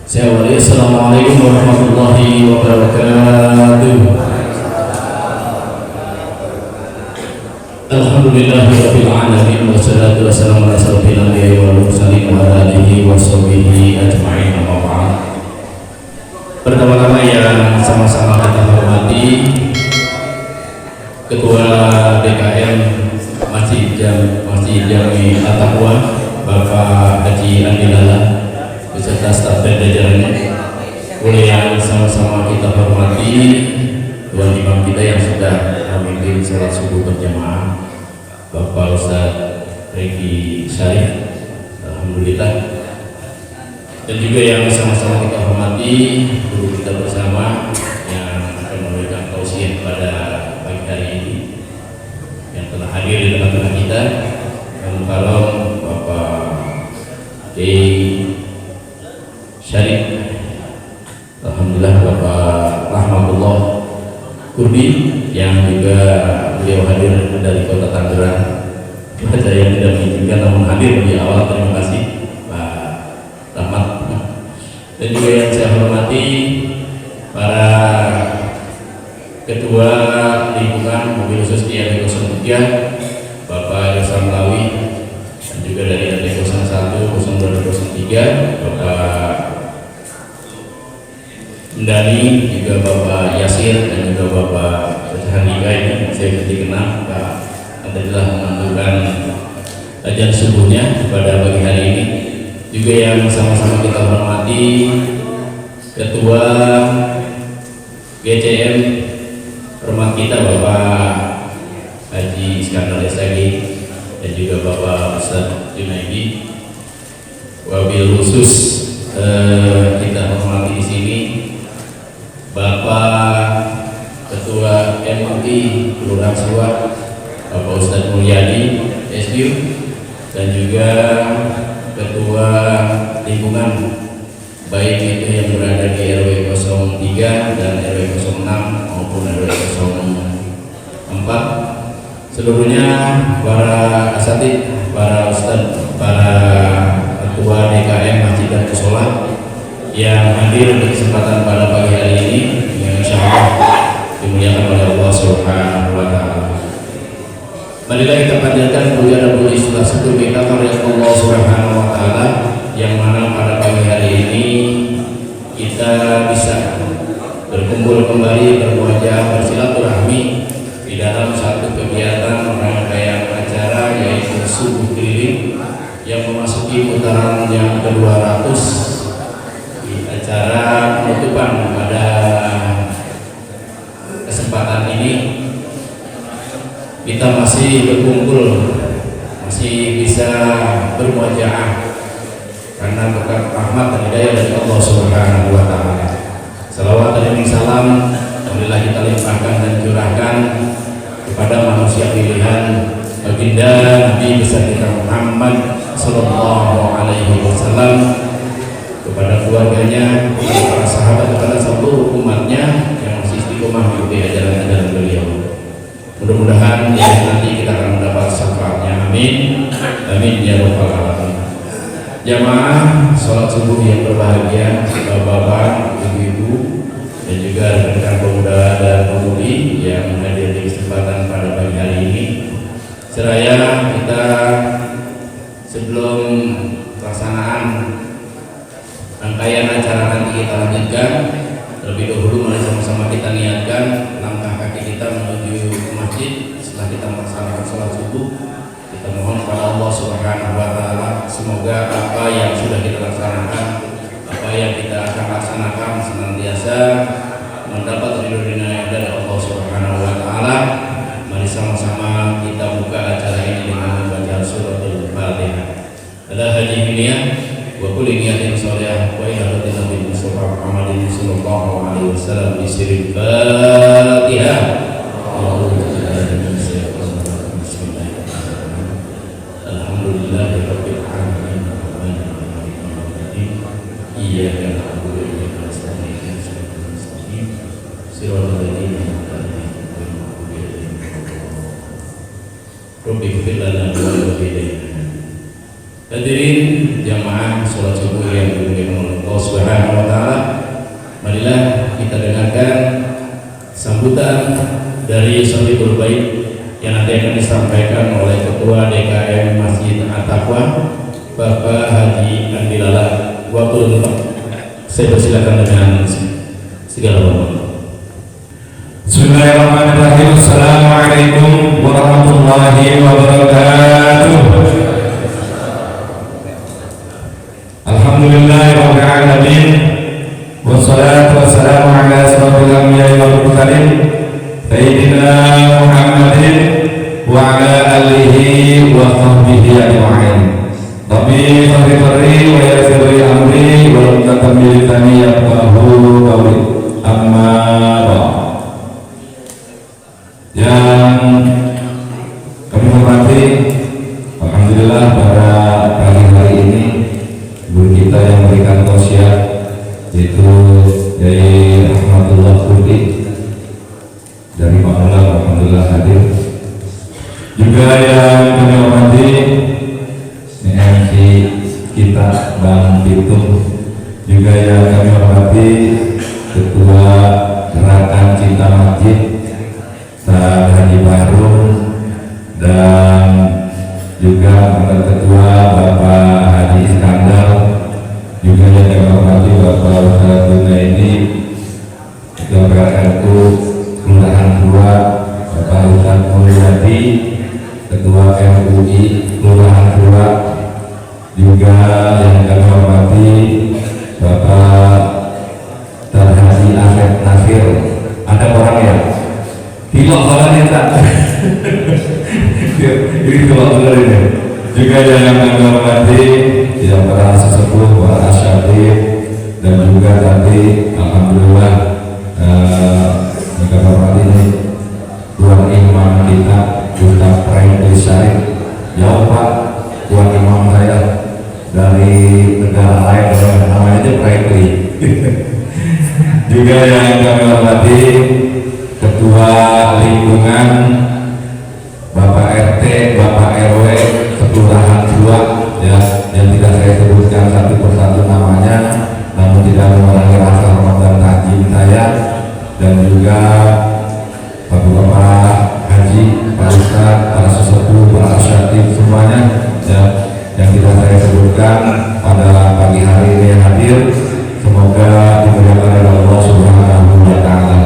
Assalamualaikum warahmatullahi wabarakatuh. Alhamdulillahirabbil alamin wassalatu wassalamu ala asyrofil anbiya'i wal mursalin wa ala alihi washabihi ajma'in, amma ba'd. Pertama-tama yang sama-sama kita hormati Ketua DKM Masjid Jami At-Taqwa Bapak Haji Andi Lala beserta staf dan jajarannya, oleh yang sama-sama kita hormati Tuan Imam kita yang sudah memimpin salat subuh berjamaah, Bapak Ustadz Reki Syarif, alhamdulillah. Dan juga yang sama-sama kita hormati guru kita bersama yang akan memberikan tausiah pada pagi hari ini, yang telah hadir di tengah-tengah kita, yang Mukarram Bapak Syarif, alhamdulillah, Bapak Rahmatullah Kurdi yang juga beliau hadir dari Kota Tangerang. Cuaca yang tidak mengizinkan namun hadir di awal, terima kasih Pak Rahmat. Dan juga yang saya hormati para Ketua Lingkungan Mobil Khusus di RW 03 Bapak Yosam Lawi, dan juga dari RW 01, 02, 03 Bapak Mendani, juga Bapak Yasir, dan juga Bapak Handika ini saya kenal Pak adalah menentukan ajar subuhnya pada pagi hari ini. Juga yang sama-sama kita hormati Ketua GCM hormat kita Bapak Haji Iskandar SAG, dan juga Bapak Ustadz Junaidi. Wabil khusus kita hormati di sini Bapak Ketua MUI Kelurahan Suwak Bapak Ustadz Mulyadi SDU, dan juga Ketua Lingkungan baik itu yang berada di RW 03 dan RW 06 maupun RW 04, seluruhnya para asatid, para ustadz, para ketua DKM Masjid dan Musola yang hadir di kesempatan pada pagi hari ini, yang insya Allah dimuliakan oleh Allah Subhanahu wa Ta'ala. Marilah kita panjatkan puja dan puji setelah syukur kita kepada Allah Subhanahu wa Ta'ala, yang mana pada pagi hari ini kita bisa berkumpul kembali, berwajah, bersilaturahmi di dalam satu kegiatan rangkaian acara, yaitu subuh keliling yang memasuki putaran yang ke-200. Acara penutupan pada kesempatan ini kita masih berkumpul, masih bisa bermuajaah karena berkat rahmat dan hidayah dari Allah Subhanahu wa Ta'ala. Salawat dan salam alhamdulillah kita limpahkan dan curahkan kepada manusia pilihan baginda Nabi besar kita Muhammad sallallahu alaihi wasallam, kepada keluarganya, para sahabat, kepada seluruh umatnya yang masih istiqomah mengikuti ajaran-ajaran beliau. Mudah-mudahan nanti kita akan mendapat syafaatnya, amin, amin ya rabbal alamin. Jamaah sholat subuh yang berbahagia, bapak-bapak, ibu-ibu, dan juga rekan pemuda dan pemudi yang hadir di kesempatan pada pagi hari ini. Seraya kita sebelum pelaksanaan rangkaian acara nanti kita lanjutkan, terlebih dahulu mari sama-sama kita niatkan langkah kaki kita menuju ke masjid. Setelah kita melaksanakan sholat subuh, kita mohon kepada Allah Subhanahu wa Ta'ala, semoga apa yang sudah kita laksanakan, apa yang kita akan laksanakan senantiasa mendapat ridho dari Allah Subhanahu wa Ta'ala. Mari sama-sama kita buka acara ini dengan membaca suratul Fatihah. Adalah haji dunia wa kulli niyatin sholihah wa ihadatin Nabi Mustafa Muhammadin sallallahu alaihi wasallam bi sirril Fatihah. Alhamdulillahirabbil alamin. Iyyaka na'budu wa iyyaka nasta'in. Shiratal ladzina an'amta 'alaihim. Rabbi ighfir lana wa walidayna. Hadirin jamaah sholat subuh yang dimuliakan oleh Allah Subhanahu wa sambutan dari Shaffiqul Bait yang nanti akan disampaikan oleh Ketua DKM Masjid At-Taqwa Bapak Haji Andi Lala. Waktu untuk saya persilakan dengan segala hormat. Bismillahirrahmanirrahim. Assalamualaikum warahmatullahi wabarakatuh. Alhamdulillahirabbil alamin. Wassalatu wassalamu ala asyrofil anbiya'i wal mursalin sayyidina Muhammadin wa ala alihi wa sahbihi ajma'in. Rabbi shrah wa yassir li amri wa hlul min lisani yafqahu qawli. Amma ba'd. Yang kami hormati, alhamdulillah pada pagi hari ini guru kita yang memberikan tausiah yaitu Yai Ahmadullah Kurdi dari Mamulang, alhamdulillah hadir. Juga yang kami hormati MC kita Bang Bitung, juga yang kami hormati Ketua Gerakan Cinta Masjid Ustaz Haji Bahrul, dan juga mantan Ketua Bapak Haji Iskandar, juga yang kami hormati Bapak Ustaz Junaidi, Ketua PRNU Kelurahan Pura, Bapak Ustaz Mulyadi, Ketua MUI Kelurahan Pura, juga yang kami hormati Bapak Haji Asep Nasir. Ada orang ya? Pilot orangnya tak? Ini pilot benar ini. Juga yang kami hormati yang para sesepuh, para asyadid, dan juga tadi alhamdulillah kami hormati ini Tuan Imam kita Ustaz Praetli Syarif. Jauh Pak, Tuan Imam saya dari negara lain, namanya aja Praetli. Juga yang kami hormati Ketua Lingkungan Bapak RT, Bapak RW Kelurahan Jua, ya, yang tidak saya sebutkan satu persatu namanya, namun tidak mengurangi rasa hormat dan takjim saya, dan juga Bapak Haji, Pak Ustaz, para sesepuh, para asyatid semuanya, ya, yang tidak saya sebutkan pada pagi hari ini yang hadir. Semoga dimuliakan oleh Allah Subhanahu wa Ta'ala.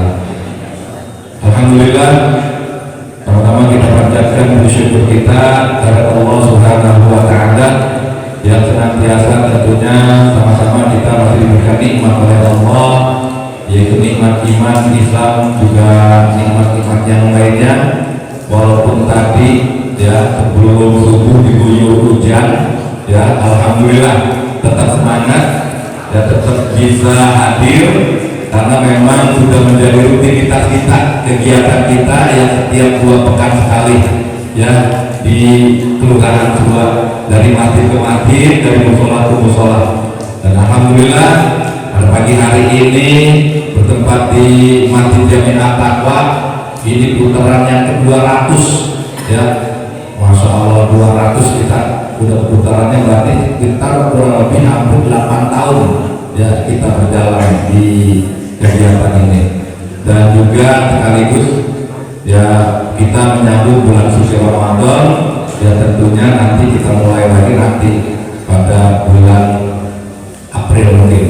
Alhamdulillah, pertama kita panjatkan bersyukur kita kepada Allah Subhanahu wa Ta'ala yang senantiasa tentunya sama-sama kita masih diberikan nikmat oleh Allah, yaitu nikmat iman, Islam, juga nikmat-nikmat yang lainnya. Walaupun tadi ya sebelum subuh diguyur hujan, ya alhamdulillah tetap semangat, ya tetap bisa hadir, karena memang sudah menjadi rutinitas kita, kegiatan kita yang setiap 2 pekan sekali, ya, di Kelurahan Jua, dari masjid ke masjid, dari musola ke musola. Dan alhamdulillah pada pagi hari ini bertempat di Masjid Jami At-Taqwa, ini putaran yang ke-200, ya, Masya Allah 200 kita udah putarannya, berarti sekitar kurang lebih hampir 8 tahun, ya, kita berjalan di kegiatan ini. Dan juga sekaligus ya kita menyambut bulan suci Ramadan, ya tentunya nanti kita mulai lagi nanti pada bulan April mungkin.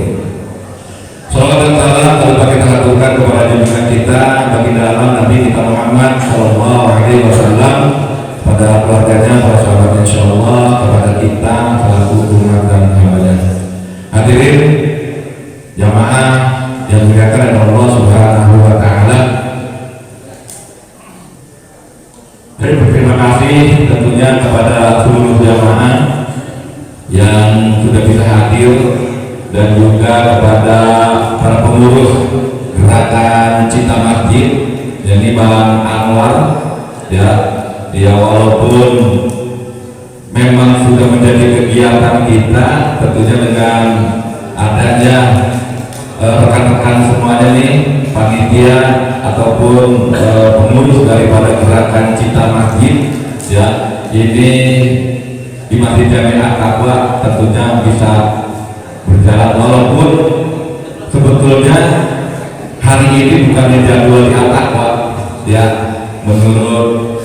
Salawat dan salam terutama kita haturkan kepada junjungan kita baginda Nabi kita Muhammad Sallallahu Alaihi Wasallam, pada keluarganya, para sahabat, insyaallah, kepada kita selaku umat dan hambanya. Hadirin jamaah yang dimuliakan oleh Allah Subhanahu wa Ta'ala, saya berterima kasih tentunya kepada seluruh jamaah yang sudah bisa hadir, dan juga kepada para pengurus Gerakan Cinta Masjid, yakni Bang Anwar, ya, dia walaupun memang sudah menjadi kegiatan kita, tentunya dengan adanya rekan-rekan semuanya nih, panitia ataupun pengurus daripada Gerakan Cinta Masjid, ya, ini di Masjid Jami At-Taqwa tentunya bisa berjalan, walaupun sebetulnya hari ini bukan jadwal di At-Taqwa, ya menurut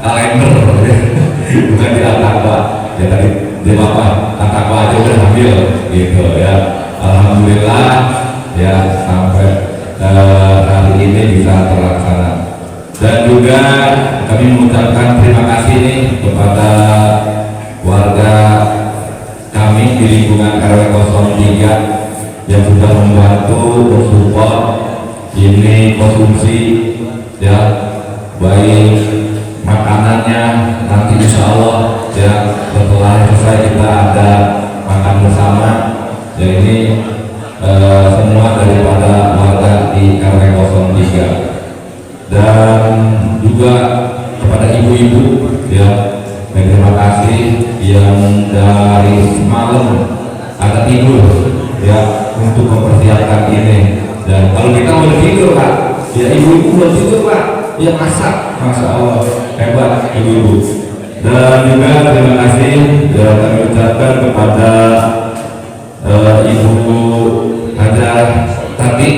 kalender ya. Bukan di Al-Taqwa ya, tadi di apa Al-Taqwa aja udah hamil gitu ya. Alhamdulillah ya sampai hari ini bisa terlaksana. Dan juga kami mengucapkan terima kasih nih kepada warga kami di lingkungan RW 03 yang sudah membantu mensupport ini konsumsi ya, baik makanannya nanti insya Allah ya setelah selesai kita ada makan bersama ya. Ini semua daripada warga di RW 03. Dan juga kepada ibu-ibu ya, terima kasih yang dari semalam ada tidur ya untuk mempersiapkan ini. Dan kalau kita mau tidur Pak, ya ibu-ibu mau tidur Pak, ya masak, masya Allah hebat ibu-ibu. Dan juga terima kasih ya kami ucapkan kepada Ibu Hajar Tati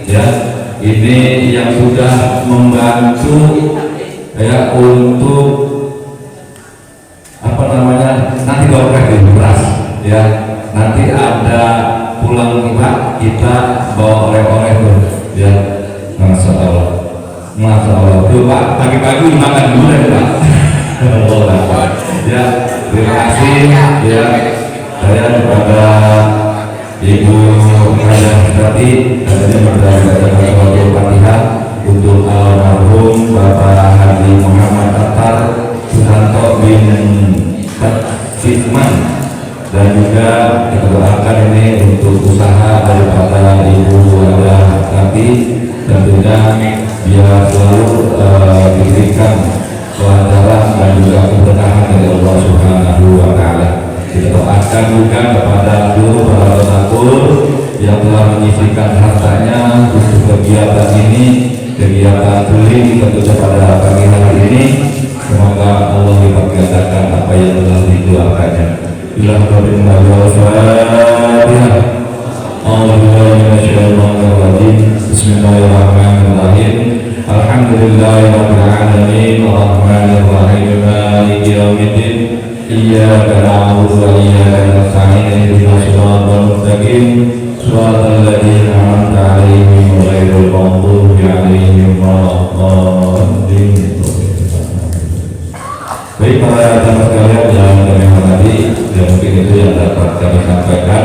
ya, ini yang sudah membantu ya untuk apa namanya nanti dompet di beras ya, nanti ada pulang kita bawa oleh-oleh tuh ya, masya Allah tuh Pak, pagi-pagi makan dulu ya Pak. Ya terima kasih ya saya kepada Ibu Hajar tadi katanya berbaca Fatihah untuk almarhum Bapak Haji Muhammad Tatar Susanto bin Sisman, dan juga kita doakan ini untuk usaha daripada Ibu Hajar tadi, tentunya biar selalu diberikan kelancaran dan juga keberkahan dari Allah Subhanahu wa Ta'ala. Kita doakan juga kepada seluruh para donatur yang telah menyisihkan hartanya untuk kegiatan ini, kegiatan healing tentunya pada pagi hari ini. Semoga Allah lipat gandakan apa yang telah dikeluarkannya. Bismillahirrahmanirrahim. Alhamdulillahirabbil alamin, arrahmanir rahim, maliki yaumiddin. Iyyaka na'budu wa iyyaka nasta'in, ihdinas siratal mustaqim, siratal ladzina an'amta 'alaihim ghairil maghdubi 'alaihim waladdallin. Baik para jamaah sekalian yang kami hormati, ya mungkin itu yang dapat kami sampaikan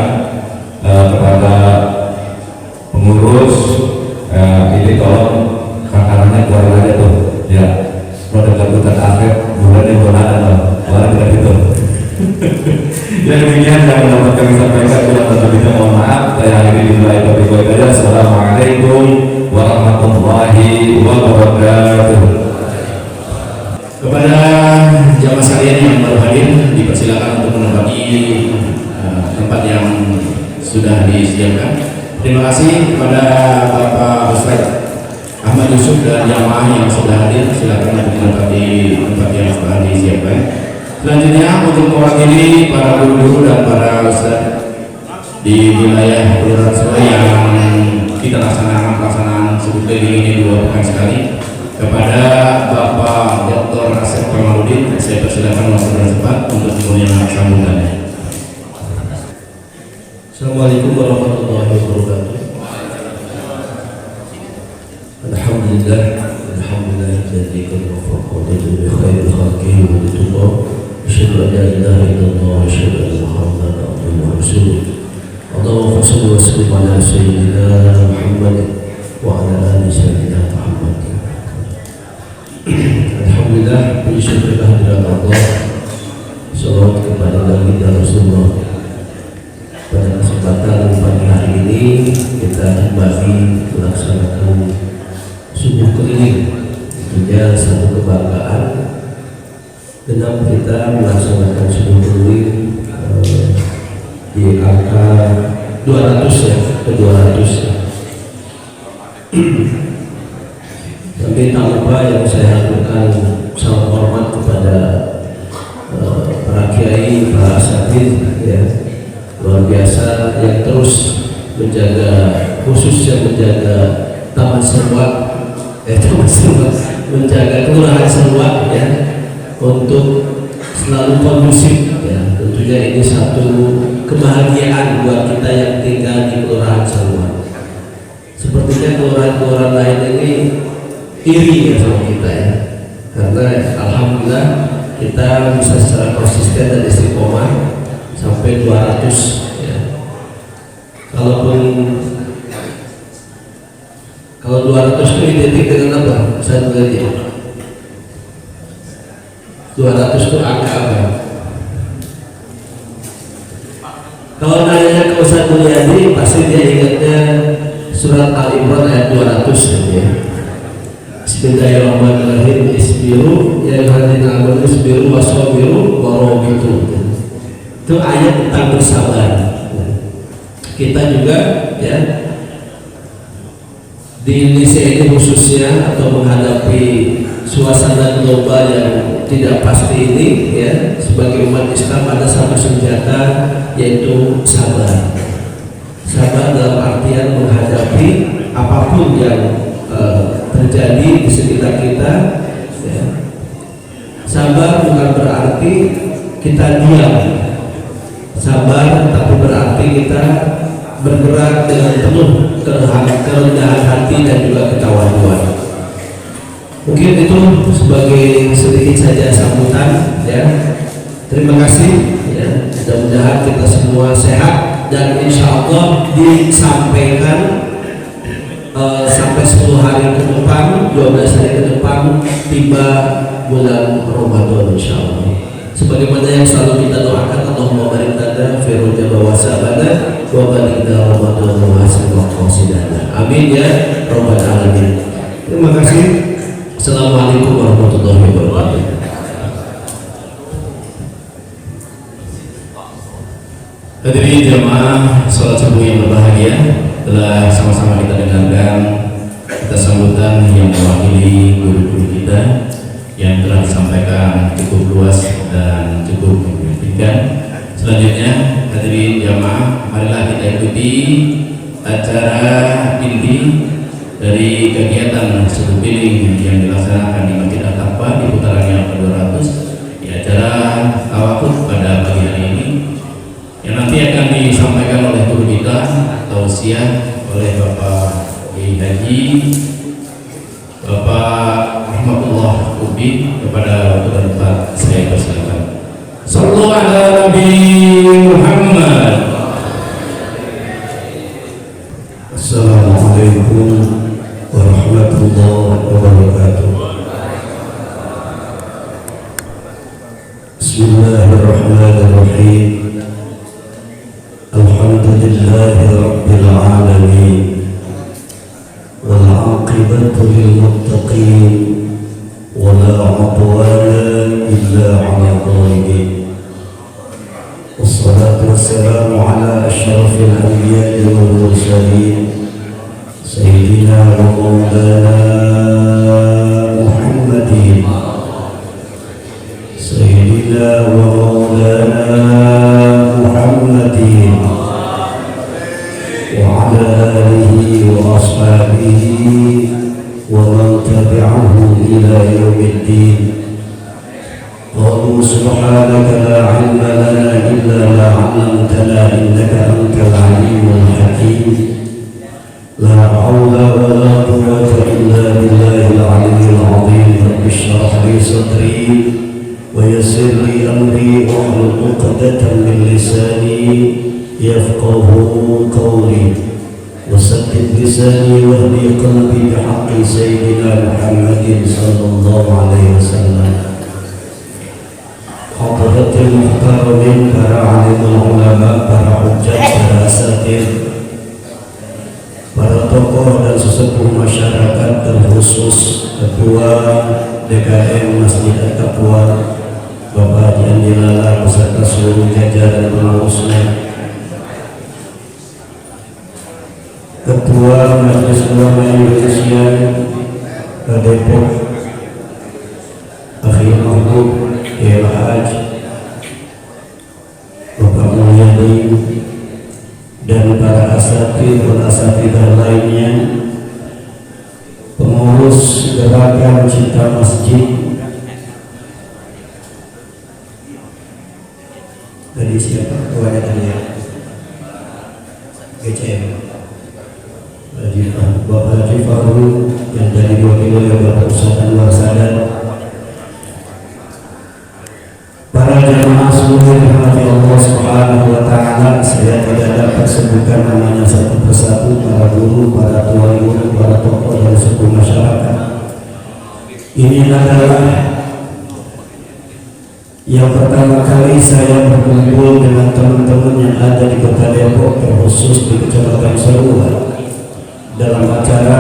kepada pengurus. Ini tolong makanannya keluar aja tuh ya, produk-produk akhir bulan yang ada orang tidak itu. Ya demikian yang dapat kami sampaikan. Bila terlebihnya mohon maaf. Saya hari ini dimulai topik saja. Assalamualaikum warahmatullahi wabarakatuh. Kepada jamaah sekalian yang baru hadir, dipersilakan untuk menempati tempat yang sudah disediakan. Terima kasih kepada Bapak Ustaz Ahmad Yusuf dan jamaah yang sudah hadir. Silakan untuk menempati tempat yang sudah disiapkan. Selanjutnya untuk mewakili para guru dan para ustaz di wilayah Kelurahan Surai yang kita laksanakan pelaksanaan suku keliling ini 2 pekan sekali, kepada Bapak Dr. Asep Kamaludin, saya persilakan waktu dan sempat untuk kemudian sambutannya. Assalamualaikum warahmatullahi wabarakatuh. Alhamdulillah, alhamdulillahilladzi qad waffaqana bi khairil khalqihi wa litullah. Asyhadu an la ilaha illallah wa asyhadu anna Muhammadan abduhu wa rasuluh. Allahumma shalli wa sallim ala sayyidina Muhammad wa ala ali sayyidina Muhammad. Alhamdulillah, puji syukur kehadirat Allah. Salawat kepada baginda Rasulullah. Pada kesempatan pagi hari ini kita kembali melaksanakan subuh keliling. Tentunya satu kebanggaan dengan kita melaksanakan subuh keliling di angka 200 ya, ke 200. Tapi tak lupa yang saya lakukan salam hormat kepada para kiai, para asatidz ya, luar biasa yang terus menjaga, khususnya menjaga Taman Serwak yaitu menjaga kelurahan Seruak ya untuk selalu kondusif ya. Tentunya ini satu kebahagiaan buat kita yang tinggal di kelurahan Seruak. Sepertinya kelurahan-kelurahan lain ini iri ya sama kita ya, karena alhamdulillah kita bisa secara konsisten dan istiqomah sampai 200 ya. Kalau 200 itu identik dengan apa? Saya melihat 200 itu angka apa? Kalau nanya ke Ustaz Mulyadi pasti dia ingatnya surat Al-Imran ayat 200 gitu ya. Bismillahirrahmanirrahim. Isbiru ya ayyuhalladzina amanu isbiru wasabiru warabitu. Itu ayat tentang bersabar. Kita juga ya di Indonesia ini khususnya atau menghadapi suasana global yang tidak pasti ini ya, sebagai umat Islam ada satu senjata yaitu sabar. Sabar dalam artian menghadapi apapun yang terjadi di sekitar kita ya. Sabar bukan berarti kita diam, sabar tapi berarti kita bergerak dengan penuh kerendahan hati dan juga ketawaduan. Mungkin itu sebagai sedikit saja sambutan ya. Terima kasih ya. Mudah-mudahan kita semua sehat dan insya Allah disampaikan sampai 10 hari ke depan, 12 hari ke depan tiba bulan Ramadan insya Allah. Sebagaimana yang selalu kita doakan, Allahumma barik lana fi Rajab wa Sya'ban wa barik lana Ramadan wa hasan wa qasidana. Amin ya rabbal alamin. Terima kasih. Assalamualaikum warahmatullahi wabarakatuh. Hadirin jamaah salat subuh yang berbahagia, telah sama-sama kita dengarkan kita sambutan yang mewakili guru-guru kita yang telah disampaikan cukup luas dan cukup meyakinkan. Selanjutnya hadirin jamaah, marilah kita ikuti acara inti dari kegiatan subuh keliling yang dilaksanakan di Masjid At-Taqwa di putaran yang ke-200 di acara tawafud pada pagi hari ini, yang nanti akan disampaikan oleh guru kita tausiah oleh Bapak Kiai Haji Bapak Rahmatullah Ubi. Kepada waktu dan tempat saya persilakan. Sallu ala Nabi Muhammad. Assalamualaikum warahmatullahi wabarakatuh. Bismillahirrahmanirrahim. Alhamdulillahi rabbil alamin. Wal 'aqibatu lil muttaqin. Wala 'udwana illa 'alal zalimin. Wassalatu wassalamu ala asyrafil anbiya'i wal mursalin. Sayyidina wa maulana Muhammadin. Sayyidina wa maulana Muhammadin wa ala alihi wa ashabihi wa man tabi'ahum ila yaumiddin. Qalu subhanaka la 'ilma lana illa ma 'allamtana innaka antal 'alimul hakim. La haula wa la quwwata illa billahil 'aliyyil 'azim. Rabbi shrah li sadri wa yassir li amri wahlul 'uqdatam min lisani yafqahu qawli wasaddid lisani wahdi qalbi bihaqqi sayyidina Muhammadin sallallahu alaihi wasallam. Hadratil muhtaramin, para alimul ulama, para hujjah, para asatidz, para tokoh dan sesepuh masyarakat, terkhusus Ketua DKM Masjid At-Taqwa Bapak Haji Andi Lala beserta seluruh jajaran pengurusnya, Ketua Majelis Ulama Indonesia Depok Akhil Mahmud Kiai Haji Bapak Mulyadi, dan para asatidz dan asatidzah lainnya, pengurus pengurus gerakan Cinta Masjid dari siapa? Ketuanya tadi ya, GCM Bapak Haji Fahrul yang jadi wakil oleh Bapak Ustadz Anwar Sadat, para jamaah seluruh rahmati Allah Subhanahu wa Ta'ala. Saya tidak dapat sebutkan namanya satu persatu, para guru, para tuan guru, para tokoh dan suku masyarakat. Ini adalah yang pertama kali saya berkumpul dengan teman-teman yang ada di Kota Depok, terkhusus di Kecamatan Seruan, dalam acara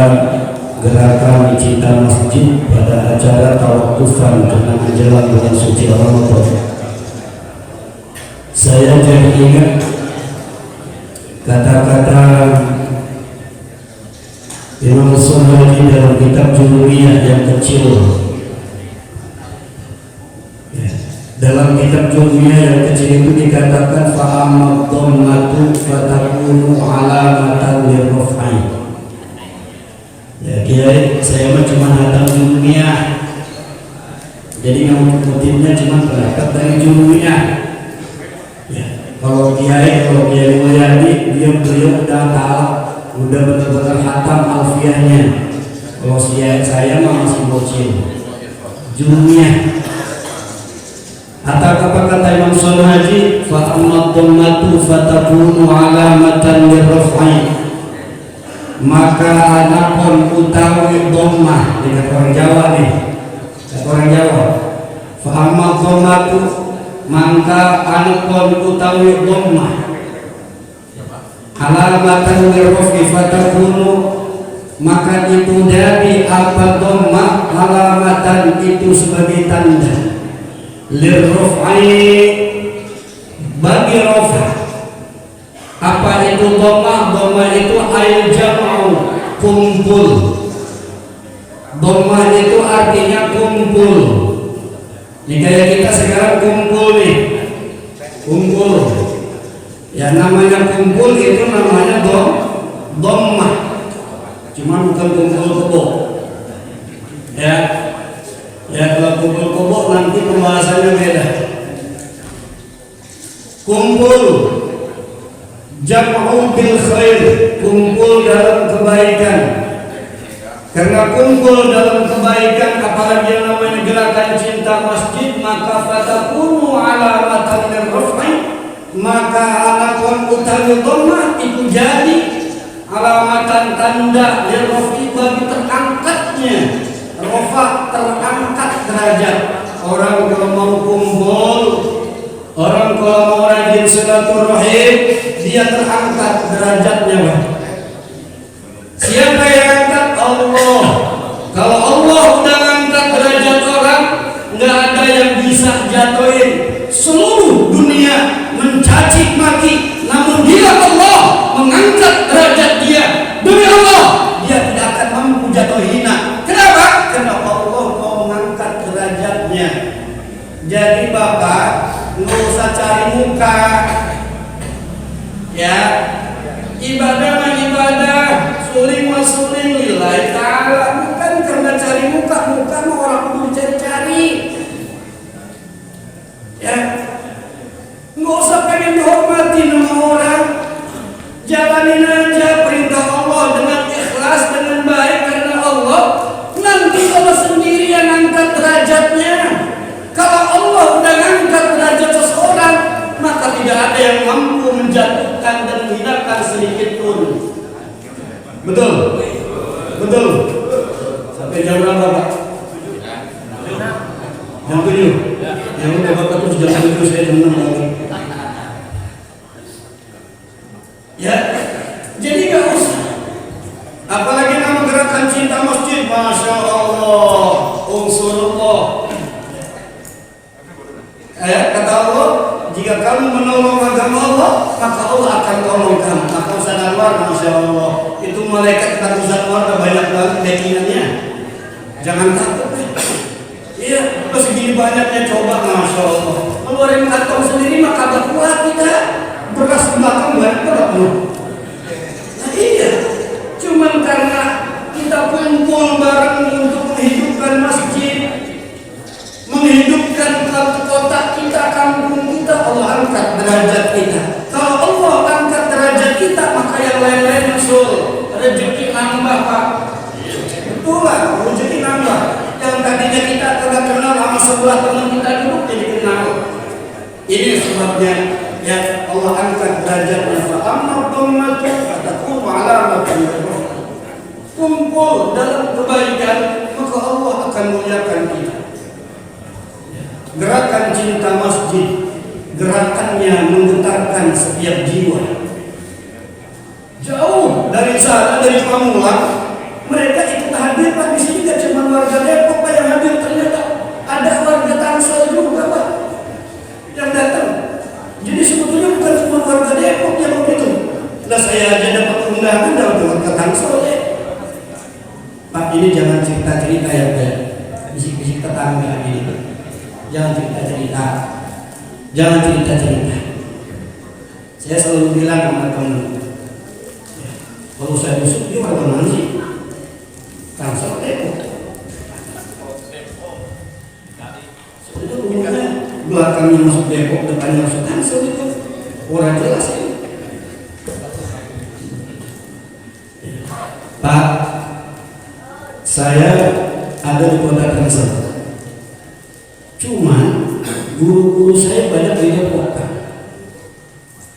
gerakan Cinta Masjid pada acara tawakufan dengan menjelang bulan suci Ramadan. Saya jadi ingat kata-kata Imam Sunni dalam kitab Jurumiyah yang kecil. Dalam kitab Jurumiyah yang kecil itu dikatakan fa'amad dhammatu fatakunu alamatan lirraf'i. Ya kiai, saya mah cuma datang Jurumiyah, jadi ngikutinnya cuma pendapat dari Jurumiyah. Ya, kalau kiai Mulyadi, beliau udah tahu, udah benar-benar hatam alfiahnya. Kalau saya mah masih bocil. Jurumiyah. Atau apa kata Imam Sulaiman Haji, fa amma dhammatu fatakunu alamatan lirraf'i. Maka anapun utawi dhammah, dengan orang Jawa nih, orang Jawa. Fa amma dhammatu, maka anapun utawi dhammah alamatan lirraf'i fatakunu, maka itu dari apa dhammah alamatan itu sebagai tanda lirraf'i bagi rafa. Apa itu dhammah? Dhammah itu ail jam'u, kumpul. Dhammah itu artinya kumpul. Ini kayak kita sekarang kumpul nih, kumpul. Ya namanya kumpul itu namanya dhammah. Cuma bukan kumpul kebo. Ya, kalau kumpul kebo nanti pembahasannya beda. Kumpul jam'u bil khair, kumpul dalam kebaikan. Karena kumpul dalam kebaikan, apalagi yang namanya gerakan Cinta Masjid, maka fatakunu alamatan lirraf'i, maka alaqan utawi dhammah itu jadi alamatan tanda lirraf'i bagi terangkatnya rafa, terangkat derajat. Orang kalau mau kumpul, orang kalau mau rajin silaturahim, dia terangkat derajatnya, Bang. Siapa yang angkat? Allah. Kalau Allah udah angkat derajat orang, nggak ada yang bisa jatuhin. Seluruh dunia mencaci maki, namun dia Allah mengangkat derajat dia. Demi Allah, dia tidak akan mampu jatuh hina. Kenapa? Karena Allah mau mengangkat derajatnya. Jadi Bapak nggak usah cari muka. Ya, ibadah mah ibadah, suling mah suling, lillahi ta'ala. Bukan karena cari muka mah orang kudu cari-cari. Ya, nggak usah pengen dihormati sama orang. Jalanin aja perintah Allah dengan ikhlas, dengan baik karena Allah. Nanti Allah sendiri yang angkat derajatnya. Kalau Allah udah angkat derajat seseorang, maka tidak ada yang mampu menjatuhkan dan menghinakan sedikit pun. Betul? Betul? Sampai jam berapa, Pak? Jam 7? Yang udah Bapak tuh jam 7, saya jam 6 lagi. Ya, jadi gak usah. Apalagi nama gerakan Cinta Masjid, Masya Allah, unsurullah. Kata Allah, jika kamu menolong agama Allah, maka Allah akan tolong kamu. Maka Ustaz Anwar, Masya Allah, itu malaikat kata Ustaz Anwar udah banyak banget backingannya. Jangan takut. Iya, terus segini banyaknya coba, Masya Allah. Ngeluarin kantong sendiri maka gak kuat kita. Beras di belakang banyak gak penuh. Nah iya, cuman karena kita kumpul bareng yang lain-lain muncul, rezeki nambah Pak. Betul lah, rezeki nambah. Yang tadinya kita tidak kenal sama sebelah teman kita dulu jadi kenal. Ini sebabnya ya Allah angkat derajatnya. Amma dhammatu fataqumu alamatan min kumpul dalam kebaikan, maka Allah akan muliakan kita. Gerakan cinta masjid, gerakannya menggetarkan setiap jiwa. Jauh dari sana, dari Pamulang, mereka ikut hadir Pak. Di sini gak cuma warga Depok Pak yang hadir, ternyata ada warga Tangsel juga Pak yang datang. Jadi sebetulnya bukan cuma warga Depok yang begitu. Nah saya aja dapat undangan dari warga Tangsel ya. Pak, ini jangan cerita-cerita ya Pak. Bisik-bisik tetangga ini Pak. Jangan cerita-cerita. Jangan cerita-cerita. Saya selalu bilang sama teman, kalau saya busuk, dia warga mana sih? Tangsel Depok. Sebenarnya umumnya belakangnya masuk Depok, depannya masuk Tangsel itu orang jelas ya. Pak, saya ada di kota Tangsel. Cuma guru-guru saya banyak di Depok kan?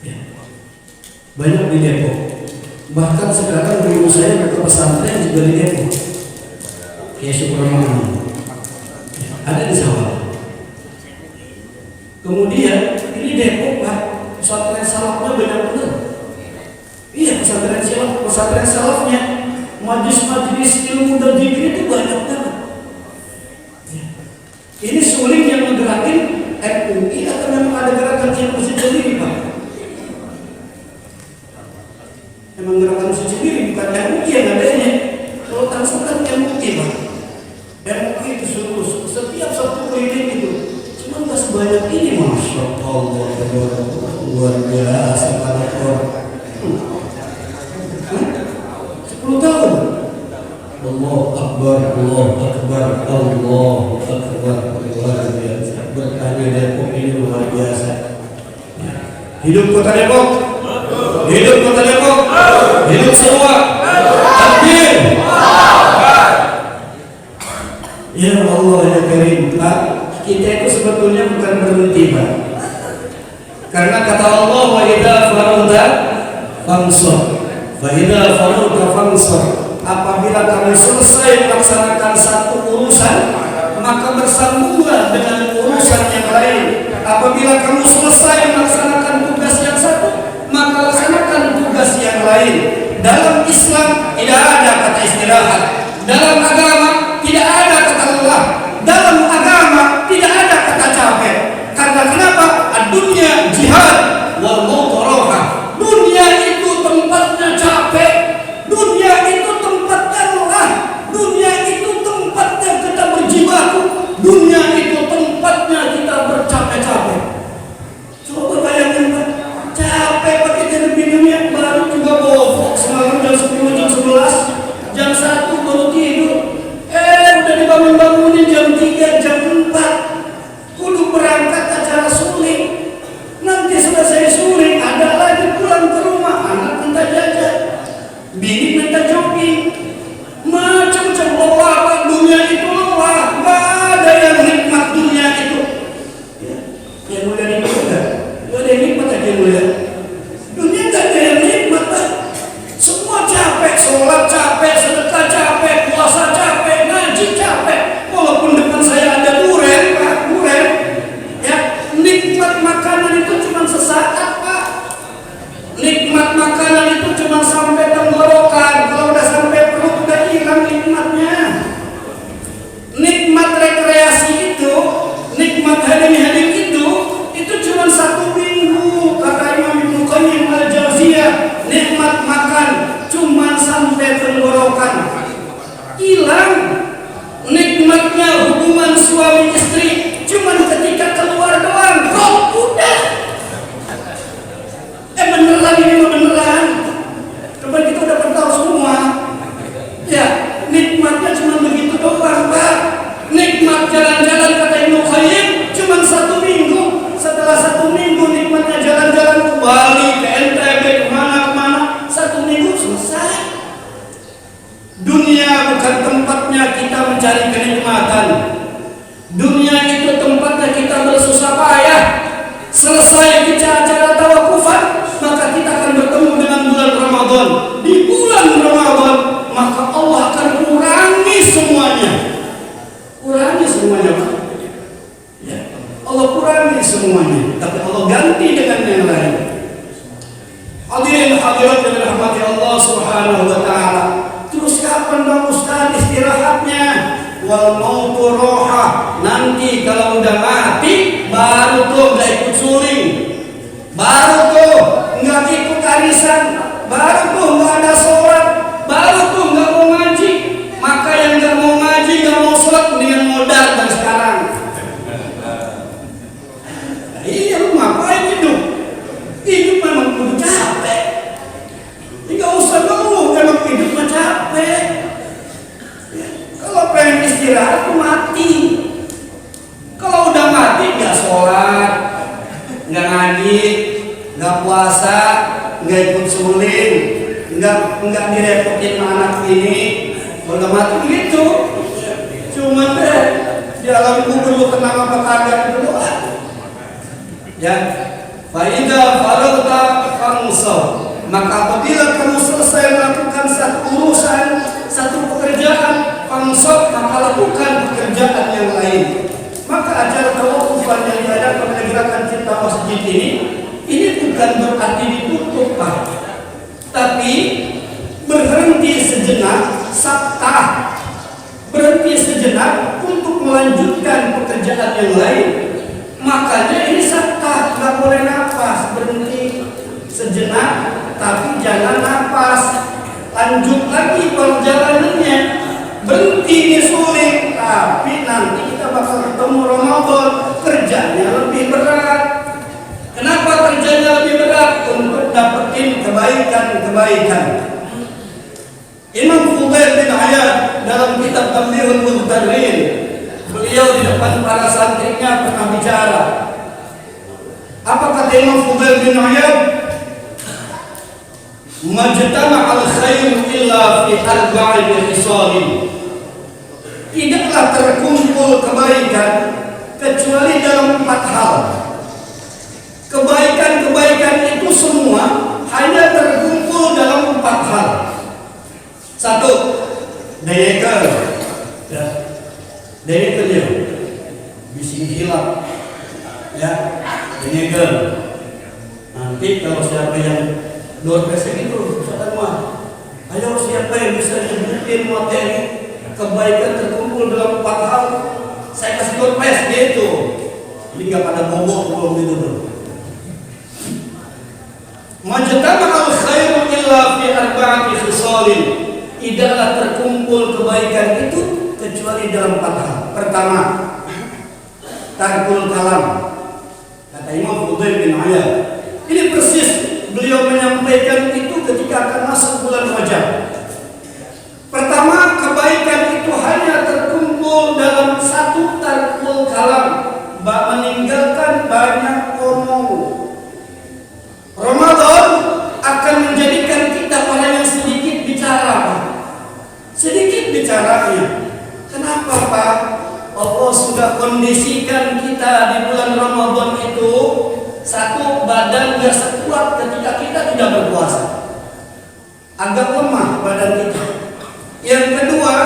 Ya. Banyak di Depok. Bahkan sekarang guru saya ke pesantren juga di Depok. Kayak Sukurman. Ada di Sawah. Kemudian ini Depok Pak, pesantren salafnya banyak benar. Iya, pesantren salafnya, majelis ilmu dan zikir itu banyak banget. Ini suling yang menggerakin MUI atau memang ada gerakan yang masih sendiri Pak? Memang gerakan masih sendiri, bukan MUI yang adanya. Kalau Tangsel kan MUI Pak. MUI itu suruh setiap Sabtu keliling itu. Cuma nggak sebanyak ini, Masya Allah, luar biasa banget orang. 10 tahun. Allahu Akbar, Allahu Akbar, Allahu Akbar, luar biasa. Berkahnya Depok ini luar biasa. Hidup kota Depok, hidup kota Depok, hidup semua. Takbir. Ya Allah ya Karim Pak, kita itu sebetulnya bukan berhenti Pak. Karena kata Allah, wa idza faragta fansur, wa idza faragta fansur. Apabila kamu selesai melaksanakan satu urusan, maka bersambunglah dengan urusan yang lain. Apabila kamu selesai melaksanakan tugas yang satu, maka laksanakan tugas yang lain. Dalam Islam tidak ada kata istirahat. Dalam agama tidak ada kata lelah. Dalam agama tidak ada kata capek. Karena kenapa? Dunia jihad wal maut roha. Dunia itu tempatnya capek. Dunia itu tempatnya lelah. Dunia itu tempatnya kita berjibaku. Dunia itu tempatnya kita bercapek-capek. Coba bayangin Pak, capek pakai dunia baru juga bobok semalam jam 10, jam 11, jam 1 baru tidur. Udah dibangun-bangunin jam 3, jam tempatnya kita mencari kenikmatan. Dunia itu tempatnya kita bersusah payah. Selesai kita acara tawakufan, maka kita akan bertemu dengan bulan Ramadan. Di bulan Ramadan, maka Allah akan kurangi semuanya. Kurangi semuanya, Pak. Ya, Allah kurangi semuanya, tapi Allah ganti dengan yang lain. Hadirin hadirat yang dirahmati Allah Subhanahu wa taala. Terus kapan dong Ustaz istirahatnya? Wal mautu roha. Nanti kalau udah mati baru tuh nggak ikut suling, baru tuh nggak ikut arisan, baru tuh nggak ada sholat, baru tuh nggak mau ngaji. Maka yang nggak mau ngaji, nggak mau sholat, mendingan modal dari sekarang. Iya, lu ngapain hidup? Hidup memang kudu capek. Nggak usah ngeluh, memang hidup mah capek. Ya, kalau pengen istirahat tuh mati. Kalau udah mati nggak sholat, nggak ngaji, nggak puasa, nggak ikut suling, nggak direpotin sama anak ini. Kalau udah mati begitu. Cuman deh di alam kubur lu kenal apa kagak dulu. Ya, faida faragta fansab. Maka apabila kamu selesai melakukan satu urusan, satu pekerjaan, fansab, maka lakukan pekerjaan yang lain. Maka acara tawakufan yang diadakan oleh gerakan Cipta Masjid ini bukan berarti ditutup, Pak. Tapi berhenti sejenak, sabtah, berhenti sejenak untuk melanjutkan pekerjaan yang lain. Makanya ini sabtah, nggak boleh nafas, berhenti sejenak, tapi jangan nafas, lanjut lagi perjalanannya. Berhenti di suling, tapi nanti kita bakal ketemu Ramadan, kerjanya lebih berat. Kenapa kerjanya lebih berat? Untuk dapetin kebaikan-kebaikan. Imam Fudail bin Iyad dalam kitab Tambihul Muhtarin, beliau di depan para santrinya pernah bicara. Apa kata Imam Fudail bin Iyad? Majtama'al khairu illa fi arba'in khisalin. Tidaklah terkumpul kebaikan kecuali dalam 4 hal. Kebaikan-kebaikan itu semua hanya terkumpul dalam 4 hal. 1. Deyekel. Ya. Deyekel ya. Bising hilap. Ya. Deyekel. Nanti kalau siapa yang luar biasa itu, mah, ayo siapa yang bisa nyebutin materi kebaikan terkumpul dalam 4 hal, saya kasih door prize gitu. Ini nggak pada bobok belum gitu bro. Majtama'al khairu illa fi arba'ati khisalin. Tidaklah terkumpul kebaikan itu kecuali dalam 4 hal. Pertama, tarkul kalam. Kata Imam Fudail bin Iyad. Ini persis beliau menyampaikan itu ketika akan masuk bulan Rajab. Pertama, kebaikan itu hanya terkumpul dalam 1 tarkul kalam, meninggalkan banyak omong. Ramadan akan menjadikan kita orang yang sedikit bicara, Pak. Sedikit bicaranya. Kenapa, Pak? Allah sudah kondisikan kita di bulan Ramadan itu, 1, badan gak sekuat ketika kita tidak berpuasa, agak lemah badan kita. Yang kedua,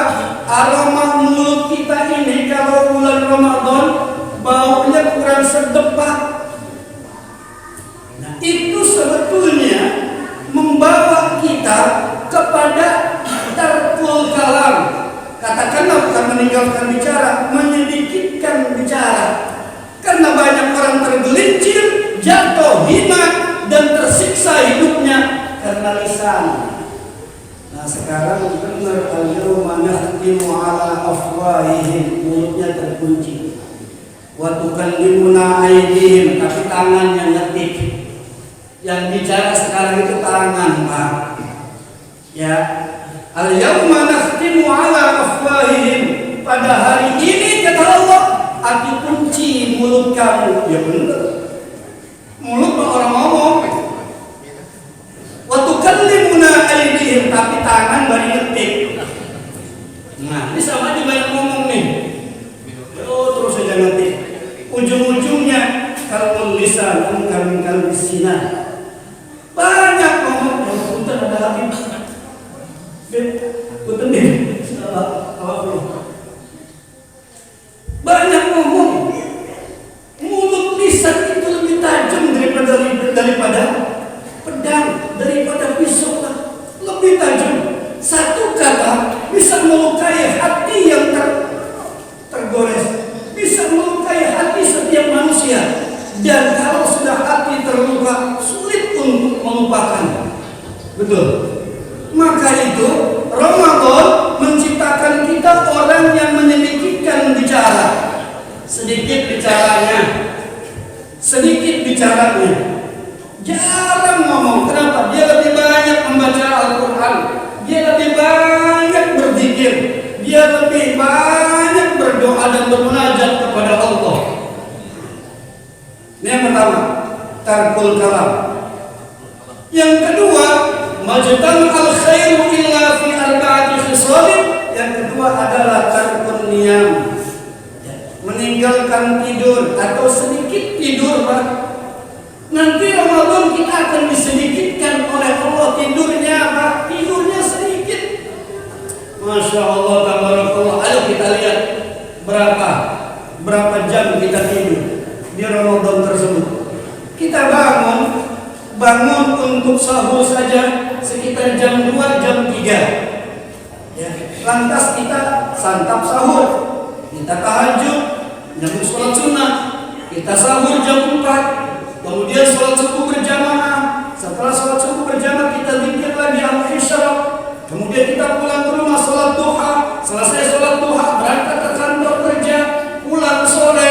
aroma mulut kita ini kalau bulan Ramadan baunya kurang sedap, Pak. Nah, itu sebetulnya membawa kita kepada tarkul kalam. Katakanlah bukan meninggalkan bicara, menyedikitkan bicara. Karena banyak orang tergelincir, jatuh, hina, dan tersiksa hidupnya karena lisan. Nah sekarang benar al-yawma nakhtimu ala afwahihim, mulutnya terkunci. Wa tukallimuna aydihim, tapi tangannya ngetik. Yang bicara sekarang itu tangan, Pak. Ya, al-yawma nakhtimu ala afwahihim. Pada hari ini kata Allah, aku kunci mulut kamu. Ya benar. Mulut orang ngomong. Wa tukallimuna aydihim, tapi tangan bari ngetik. Nah, ini sama Punten deh, banyak ngomong. Mulut lisan itu lebih tajam daripada pedang, daripada pisau, lebih tajam. Satu kata bisa melukai hati yang tergores, bisa melukai hati setiap manusia. Dan kalau sudah hati terluka, sulit untuk melupakan. Betul. Maka itu Ramadan menciptakan kita orang yang menyedikitkan bicara. Sedikit bicaranya, jarang ngomong. Kenapa? Dia lebih banyak membaca Al-Quran, dia lebih banyak berzikir, dia lebih banyak berdoa dan bermunajat kepada Allah. Ini yang pertama, tarkul kalam. Yang kedua, majtam al khairu illa fi arba'ati khisalin. Yang kedua adalah tarkun niyam, meninggalkan tidur atau sedikit tidur, Pak. Nanti Ramadan kita akan disedikitkan oleh Allah tidurnya, Pak. Tidurnya sedikit. Masya Allah, tabarakallah. Ayo kita lihat berapa jam kita tidur di Ramadan tersebut. Kita bangun untuk sahur saja sekitar jam 2, jam 3. Ya. Lantas kita santap sahur, kita tahajud, nyambung sholat sunnah, kita sahur jam 4, kemudian sholat subuh berjamaah. Setelah sholat subuh berjamaah kita zikir lagi al-isyraq, kemudian kita pulang ke rumah sholat duha. Selesai sholat duha berangkat ke kantor kerja, pulang sore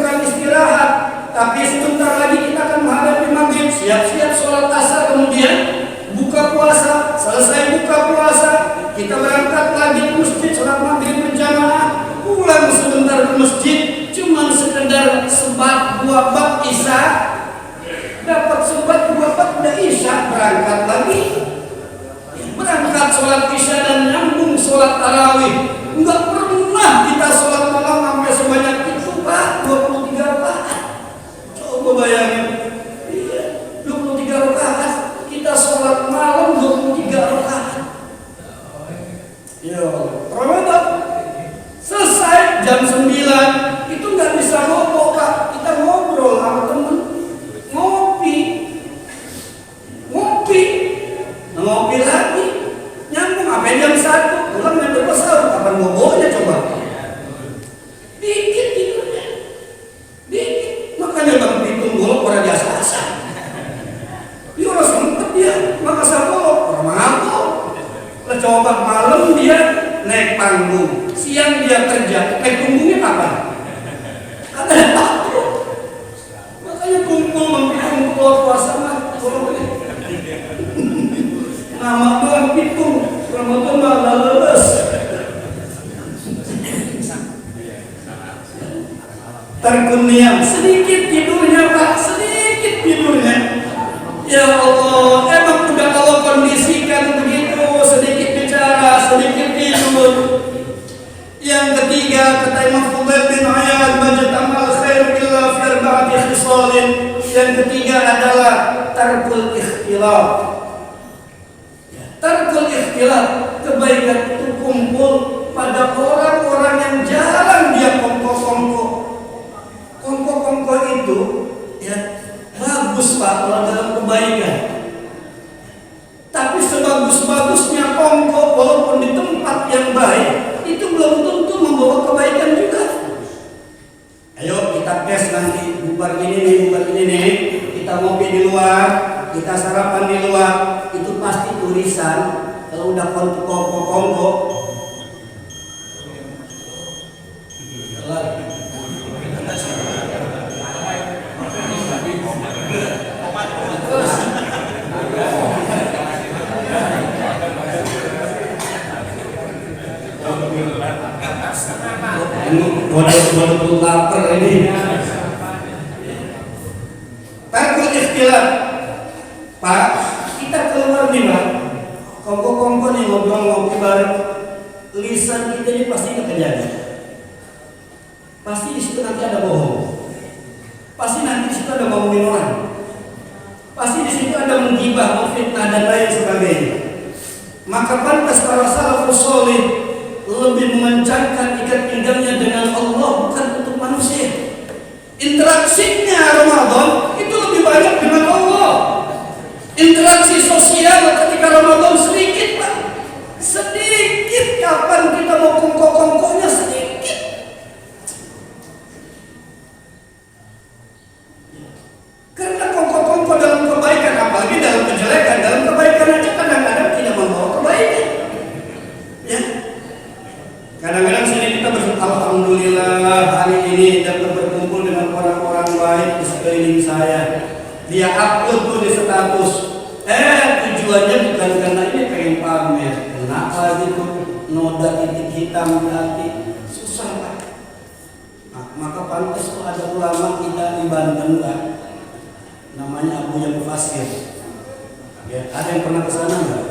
bukan istirahat, tapi sebentar lagi kita akan menghadapi maghrib, siap-siap sholat asar, kemudian buka puasa. Selesai buka puasa kita berangkat lagi ke masjid, sholat maghrib berjamaah, pulang sebentar ke masjid, cuman sekedar sebat 2 bab isya, dapat sebat 2 bab udah isya, berangkat lagi, berangkat sholat isya dan nyambung sholat tarawih. Enggak pernah kita sholat malam sampai sebanyak itu, Pak, 23 rakaat. Coba bayangin, 23 rakaat kita sholat malam 23 rakaat. Ya, Ramadan selesai jam 9 itu nggak bisa ngobrol, Pak. Kita ngobrol sama temen, ngopi lagi, nyambung sampai jam 1, pulang jam 2 sahur. Kapan ngobrolnya coba? Dikit tidurnya, dikit. Makanya Bang Pitung golok orang biasa-biasa. Dia orang sempet dia, maka saya golok orang mabok. Coba malam dia naik panggung, siang dia kerja, naik punggungnya kapan? Ada waktu. Makanya kumpul keluar puasa mah, nama Bang Pitung, Ramadan malah leles. Terkuniam sedikit tidurnya, Pak, sedikit tidurnya. Ya Allah, emang udah Allah kondisikan begitu, sedikit bicara, sedikit tidur. Yang ketiga, kata Imam Fudail bin Iyad, majtamal khairu illa fi arba'ati khisalin. Yang ketiga adalah tarkul ikhtilaf. Tarkul ikhtilaf, kebaikan itu kumpul pada orang-orang yang jarang dia kongko-kongko. Kongko-kongko itu ya bagus, Pak, kalau dalam kebaikan. Tapi sebagus-bagusnya kongko walaupun di tempat yang baik, itu belum tentu membawa kebaikan juga. Ayo kita tes nanti, bubar ini nih, kita ngopi di luar, kita sarapan di luar, itu pasti tulisan. Kalau udah kongko, Waduh lapar ini. Takut ikhtilaf, Pak. Kita keluar nih, Pak. Kongko-kongko nih ngobrol-ngobrol bareng. Lisan kita ini pasti kejaga. Pasti di situ nanti ada bohong. Pasti nanti di situ ada ngomongin orang. Pasti di situ ada menggibah, memfitnah dan lain sebagainya. Maka pantas para salafus saleh lebih memancarkan ikat pinggangnya dengan Allah bukan untuk manusia. Interaksinya Ramadan itu lebih banyak dengan Allah. Interaksi sosial ketika Ramadan sedikit, Pak. Sedikit. Kapan kita mau kongko-kongkonya sedikit. Karena kongko-kongko dalam kebaikan, apalagi dalam kejelekan, dalam kebaikan aja kadang-kadang tidak membawa kebaikan. Ya. Kadang-kadang sini kita bersyukur, alhamdulillah hari ini dapat berkumpul dengan orang-orang baik di sekeliling saya. Dia upload tuh di status. Tujuannya bukan karena ini pengen pamer. Kenapa gitu? Noda titik hitam di hati. Susah, Pak. Nah, maka pantas tuh ada ulama kita di Banten, Pak. Namanya Abu Yang Fasir. Ya, ada yang pernah ke sana enggak?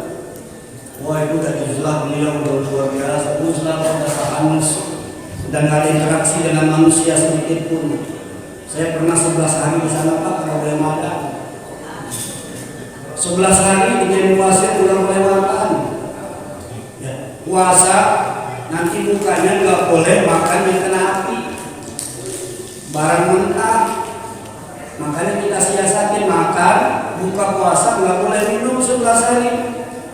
Wah, itu tadi jelas beliau luar biasa. Muslim pada Hanus dan ada interaksi dengan manusia sedikit pun. Saya pernah 11 hari di sana, Pak, kalau boleh makan. 11 hari dengan puasa ulang boleh makan. Ya, puasa nanti mukanya nggak boleh makan yang kena api. Barang mentah. Makanya kita siasatin makan, buka puasa nggak boleh minum 11 hari.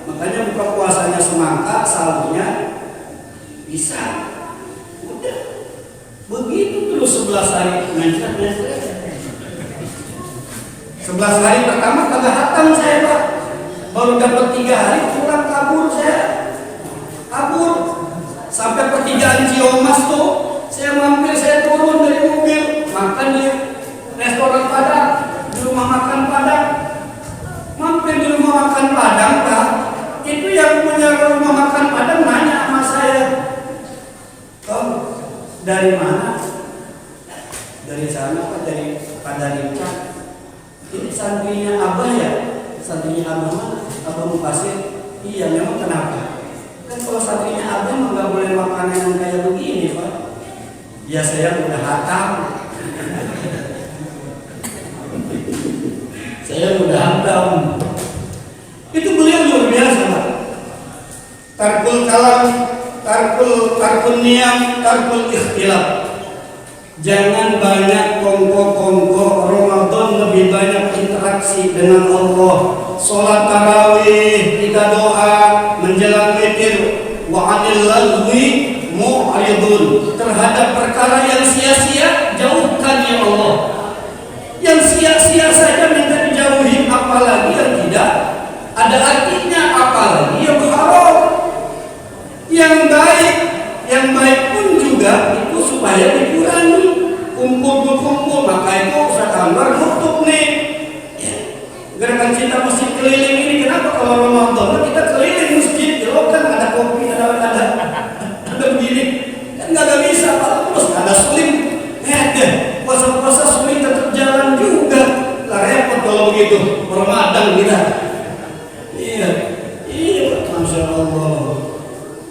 Makanya buka puasanya semangka, sahurnya bisa. Udah. Begitu terus 11 hari. 11 hari pertama kagak hatam saya, Pak. Baru dapat 3 hari pulang kabur saya. Kabur. Sampai pertigaan Ciomas tuh, saya mampir, saya turun dari mobil, makan di restoran Padang, di rumah makan Padang. Mampir di rumah makan Padang, Pak. Itu yang punya rumah makan Padang nanya sama saya, "Tom, dari mana?" "Dari sana, Pak, dari Padarica." "Ini santrinya Abah ya?" "Santrinya Abah mana?" "Abah Mufasir." "Iya, memang kenapa?" "Kan kalau santrinya Abah mah nggak boleh makanan yang kayak begini, Pak." "Ya, saya udah hatam." Saya udah hatam. Itu beliau luar biasa, Pak. Tarkul kalam, tarkul niam, tarkul ikhtilaf. Jangan banyak kongko-kongko. Ramadan lebih banyak interaksi dengan Allah. Sholat tarawih, kita doa menjelang witir. Wa 'anil lagwi mu'ridun. Terhadap perkara yang sia-sia jauhkan ya Allah. Yang sia-sia saja minta dijauhi, apalagi yang tidak ada artinya, apalagi yang haram. Yang baik pun juga itu supaya dikurangi. Kumpul, maka itu Ustaz Anwar nutup nih. Ya. Gerakan Cinta Masjid keliling ini, kenapa kalau Ramadan kita keliling masjid, kan ada kopi, ada begini, kan nggak bisa, Pak. Terus ada suling, puasa-puasa suling tetap jalan juga. Lah repot kalau begitu, Ramadan kita. Iya, Masya Allah.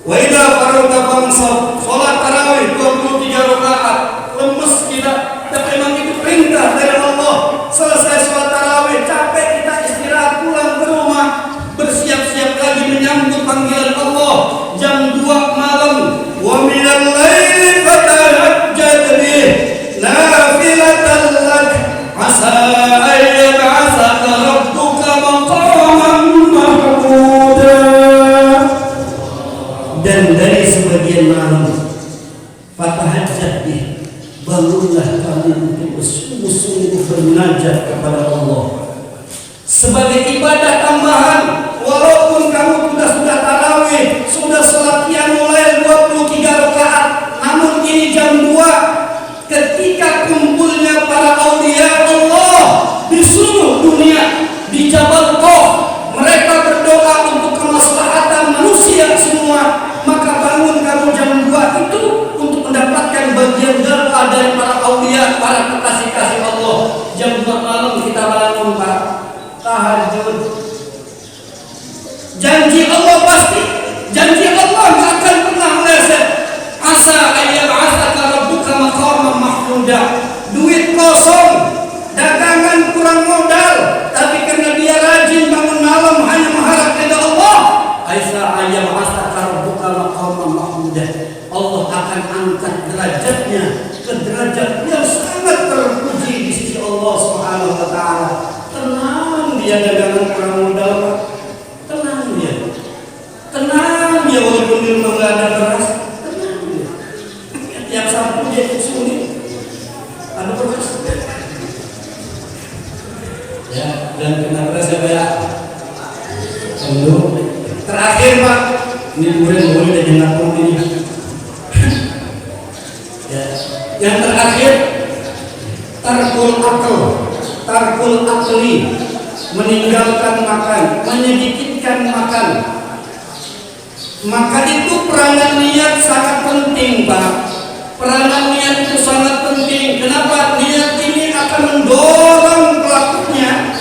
Wa idza faragta fansab, salat tarawih 23 rakaat. Lemes kita, tapi memang itu perintah dari Allah. Selesai salat tarawih, capek kita istirahat, pulang ke rumah, bersiap-siap lagi menyambut panggilan Allah. Jam 2 malam, wa minal laili fatahajjad bih nafilatan lak asa ayyab'atsaka rabbuka maqaman mahmuda. Dan dari sebagian malam, fatahajjad bih, bangunlah kamu untuk bersungguh-sungguh bermunajat kepada Allah sebagai ibadah tambahan. Walaupun kamu sudah tarawih, sudah salat qiyamul lail 23 rakaat, namun ini jam 2 ketika kumpulnya para aulia Allah di seluruh dunia di Jabal Qaf. Mereka berdoa untuk kemaslahatan manusia semua. Maka bangun kamu jam 2 akan angkat derajatnya ke derajat yang sangat terpuji di sisi Allah Subhanahu wa taala. Tenang dia dagangan orang modal, Pak. Tenang dia. Tenang dia walaupun di rumah enggak ada beras. Tenang dia. Tiap Sabtu dia ikut sunyi. Ada beras. Ya, dan kena beras ya, Pak. Terakhir, Pak. Ini boleh dan jangan ini. Ya. Yang terakhir, tarkul akli, meninggalkan makan, menyedikitkan makan. Maka itu peranan niat sangat penting, Pak. Peranan niat itu sangat penting. Kenapa? Niat ini akan mendorong pelakunya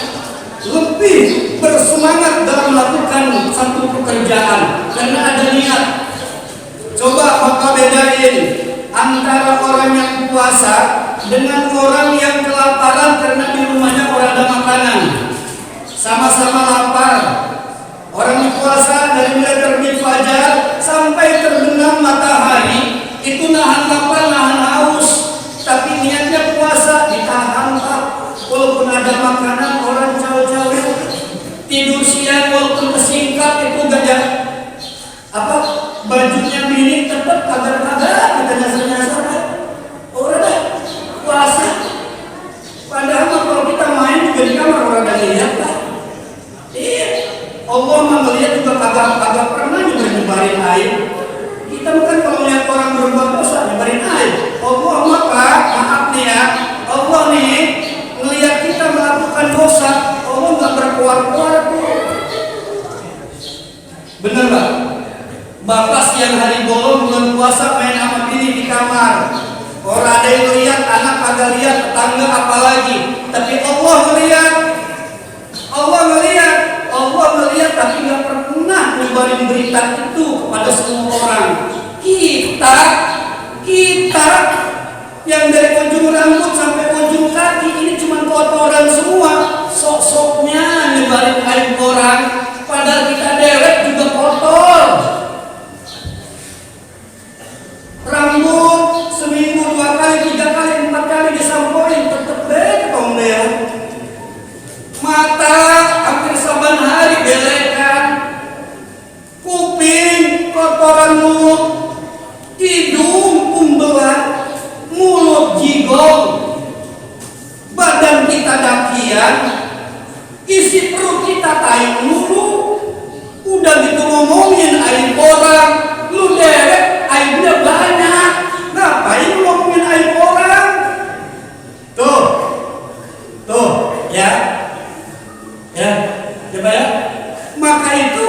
lebih bersemangat dalam melakukan satu pekerjaan karena ada niat. Coba Bapak bedain antara orang yang puasa dengan orang yang kelaparan karena di rumahnya orang ada makanan. Sama-sama lapar. Orang yang puasa dari mulai terbit fajar sampai terbenam matahari itu nahan lapar, nahan haus. Tapi niatnya puasa ditahan, Pak. Walaupun ada makanan orang jauh-jauh tidur siang walaupun kesingkat itu gajah apa bajunya bini tetap kabar-kabar kita nyasar-nyasar orang dah puasa. Padahal kalau kita main juga di kamar orang ada lihat, Pak. Iya, Allah melihat juga kagak pernah juga nyebarin air. Kita bukan kalau lihat orang berbuat dosa nyebarin air. Allah maka maaf nih ya, Allah nih melihat kita melakukan dosa, Allah nggak berkuar-kuar tuh. Bener Pak? Bapak siang hari bolong bulan puasa main sama bini di kamar. Orang ada yang lihat, anak kagak lihat, tetangga apalagi. Tapi Allah melihat, tapi nggak pernah nyebarin berita itu kepada semua orang. Kita yang dari ujung rambut sampai ujung kaki ini cuma kotoran semua. Sok-soknya nyebarin aib orang, padahal kita dewek juga kotor. Rambut seminggu 2 kali, 3 kali, 4 kali disampoin tetep deh tombel. Mata hampir saban hari belekan. Kuping kotoran mulut, hidung kumbelan, mulut jigong, badan kita dakian, isi perut kita tai mulu. Udah gitu ngomongin aib orang, lu dewek aibnya banyak. Ngapain lu ngomongin aib orang? Tuh, ya, coba ya. Maka itu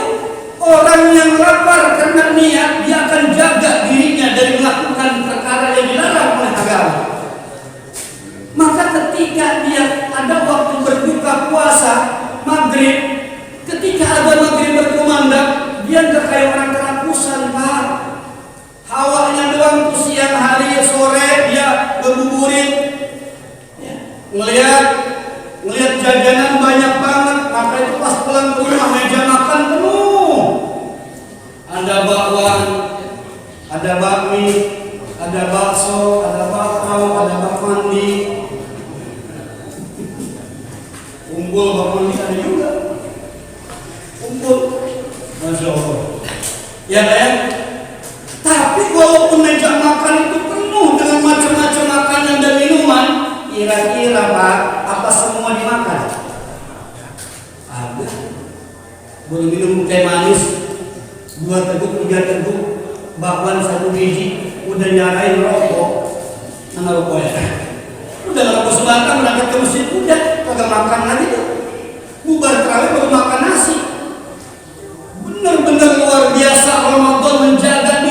orang yang lapar karena niat dia akan jaga dirinya dari melakukan perkara yang dilarang oleh agama. Maka ketika dia ada waktu berbuka puasa maghrib, ketika ada maghrib berkumandang, dia nggak kayak orang kerakusan, Pak. Hawanya doang tuh siang hari sore dia ngebuburin, ya. Ngelihat jajanan banyak banget, maka itu pas pulang ke rumah meja makan penuh. Ada bakwan, ada bakmi, ada bakso, ada bakpao, ada bak mandi. Kumpul bak mandi ada juga. Kumpul, Masya Allah. Ya kan? Tapi walaupun meja makan itu penuh dengan macam-macam makanan dan minuman, kira-kira Pak, apa semua dimakan? Ada. Boleh minum teh manis 2 teguk, 3 teguk, bakwan 1 biji, udah nyarain rokok. Mana rokoknya? Udah rokok sebatang, berangkat ke masjid, udah kagak makan lagi tuh. Bubar terawih baru makan nasi. Benar-benar luar biasa Ramadan menjaga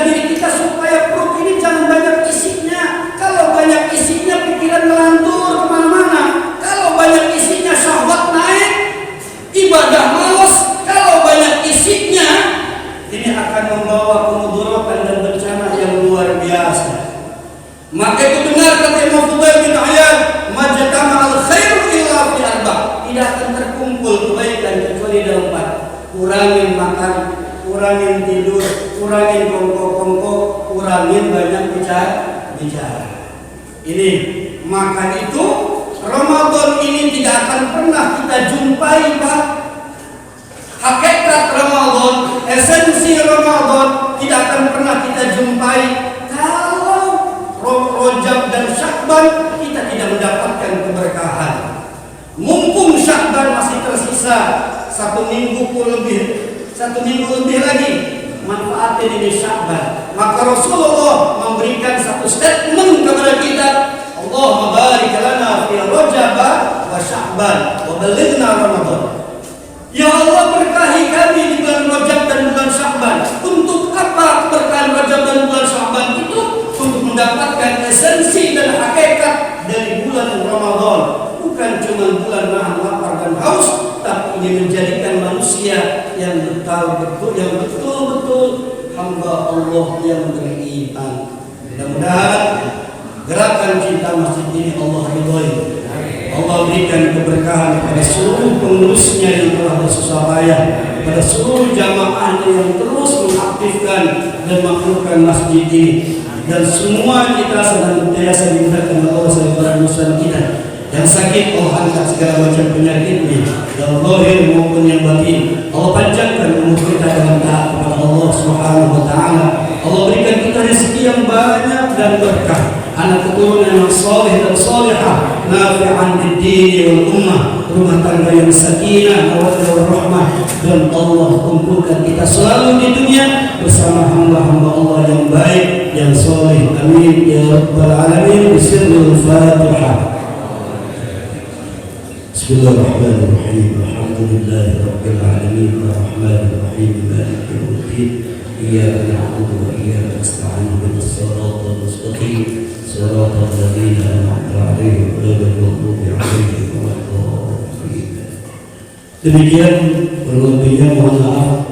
diri kita supaya perut ini jangan banyak isinya. Kalau banyak isinya pikiran melantur kemana-mana. Kalau banyak isinya syahwat naik, ibadah malas. Kalau banyak isinya ini akan membawa kemudaratan dan bencana yang luar biasa. Maka itu benar kata Imam Fudail bin Iyad, majtama al-khairu illa fi arba'. Tidak akan terkumpul kebaikan kecuali dalam 4. Kurangin makan, kurangin tidur, kurangin kongko-kongko, kurangin banyak bicara. Ini maka itu Ramadan ini tidak akan pernah kita jumpai, Pak. Hakikat Ramadan, esensi Ramadan tidak akan pernah kita jumpai kalau Rajab dan Syakban kita tidak mendapatkan keberkahan. Mumpung Syakban masih tersisa satu minggu lebih lagi, manfaatin ini Syakban. Maka Rasulullah memberikan satu statement kepada kita, Allahumma barik lana fi Rajab wa Syakban wa balighna Ramadan. Ya Allah, berkahi kami di bulan Rajab dan bulan Syakban. Untuk apa berkahi Rajab dan bulan Syakban itu? Untuk mendapatkan esensi dan hakikat dari bulan Ramadan. Bukan cuma bulan nahan lapar dan haus, tapi ini menjadikan manusia yang betul-betul hamba Allah yang beriman. Mudah-mudahan gerakan cinta masjid ini Allah ridhoi. Allah berikan keberkahan kepada seluruh pengurusnya yang telah bersusah payah, kepada seluruh jamaahnya yang terus mengaktifkan dan mengakurkan masjid ini, dan semua kita senantiasa dimudahkan Allah sebagai urusan kita. Yang sakit Allah angkat segala macam penyakitnya, yang zahir maupun yang batin. Allah panjangkan umur kita dalam taat kepada Allah Subhanahu wa taala. Allah berikan kita rezeki yang banyak dan berkah, anak keturunan yang saleh dan salihah, nafi'an lid-din wal ummah, rumah tangga yang sakinah, mawaddah warahmah, dan Allah kumpulkan kita selalu di dunia bersama hamba-hamba Allah yang baik, yang saleh. Amin ya rabbal alamin. Bismillahil Fatihah. Bismillahirrahmanirrahim. Alhamdulillahi rabbil alamin, arrahmanir rahim, maliki yaumiddin. Iyyaka na'budu wa iyyaka nasta'in. Ihdinas siratal mustaqim. Siratal ladzina an'amta 'alaihim ghairil maghdubi 'alaihim waladdallin. Demikian berlebihnya mohon maaf.